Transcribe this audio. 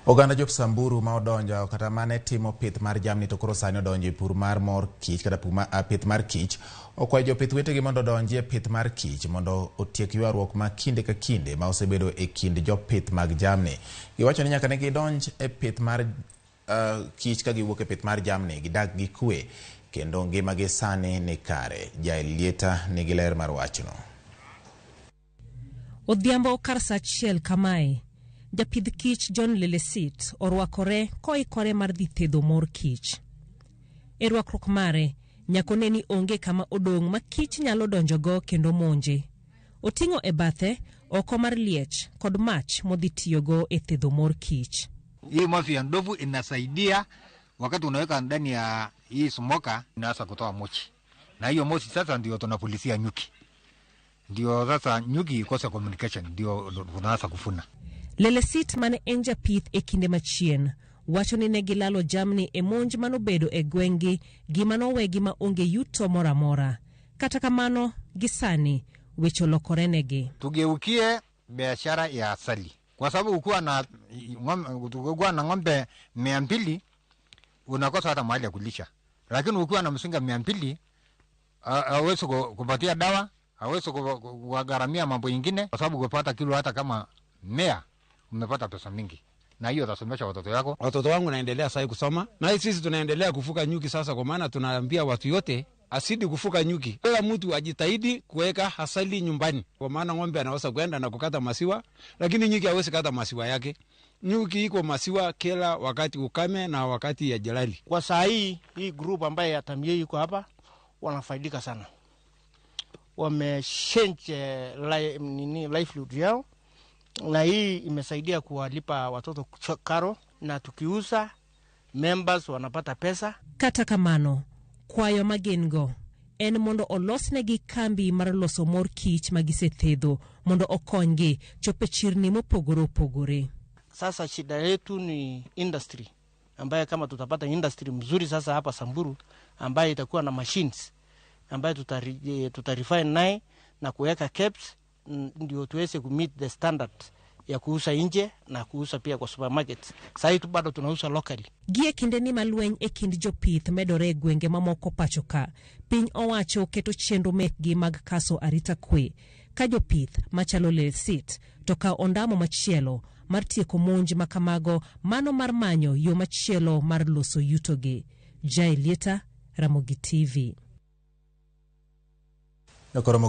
Oganda jop Samburu ma odonjo kata mane timo pith mar jamni to koro sani odonjo e pur mar mor kich kata pith mar kich. Okwayo jopith wetegi mondo odonji e pith mar kich mondo otiek ywaruok ma kinde ka kinde ma osebedo e kind jopith mag jamni. Giwacho ni nyaka ne gidonj e pith mar kich ka giwuok e pith mar jamni gidak gi kwe kendo ngimagi sani ni kare. Jaelieta nigi ler mar wachno. Odhiambo kar sa achiel kamae, japidh kich John Lelesit orwakore koikore mar dhi thedho mor kich. E rwakruok mare, nyako neni onge kama odong' ma kich nyalo donjogo kendo monje. Oting'o e bathe oko mar liech kod mach modhi tiyogo e thedho mor kich. Hii moshi ya ndovu inasaidia wakati unaweka ndani ya hii smoker inaanza kutoa moshi. Na hiyo moshi sasa ndio tunapulizia nyuki. Ndio sasa nyuki ikosa communication ndio unaanza kufuna. Lelesit mane en japith e kinde machien wacho ni ne gilalo jamni e monj manobedo e gwengi gi manowegi ma onge yuto mora mora. Kata kamano gisani wecho lokore negi. Tugeukie biashara ya asali. Kwa sababu ukiwa na ng'ombe 200 unakosa hata mahali ya kulisha. Lakini ukiwa na msinga 200 hawezi kupatia dawa, hawezi kugharamia mambo mengine kwa sababu kupata kilo hata kama 100 umepata pesa mingi. Na hiyo utasomesha watoto yako. Watoto wangu naendelea sasa kusoma. Na sisi tunaendelea kufuka nyuki sasa kwa maana tunaambia watu yote asidi kufuka nyuki. Kila mtu ajitahidi kuweka asali nyumbani. Kwa maana ng'ombe anaweza kwenda na kukata maziwa, lakini nyuki hawezi kata maziwa yake. Nyuki iko maziwa kila wakati ukame na wakati ya jalali. Kwa saa hii group ambaye ya Tamie yuko hapa wanafaidika sana. Wamechange livelihood yao. Na hii imesaidia kuwalipa watoto karo na tukiuza members wanapata pesa. Kata kamano, kwayo magengo en mondo olosnegi kambi mar loso mor kich magisethedho mondo okonygi chope chirni mopogore opogore. Sasa shida yetu ni industry ambaye kama tutapata industry mzuri sasa hapa Samburu ambaye itakuwa na machines ambaye tutarefine naye na kuweka caps ndio tuweze kumeet the standard ya kuuza nje na kuuza pia kwa supermarkets. Sasa tu bado tunauza locally. Gie kinde ni malweny e kind jopith medore gwenge mamoko pachoka. Piny owacho keto chenro mekgi mag kaso arita kwe. Ka jopith machalo Lelesit to ka ondamo machielo mar tieko monj makamago mano mar manyo yo machielo mar loso yutogi. Jaelieta, Ramogi TV.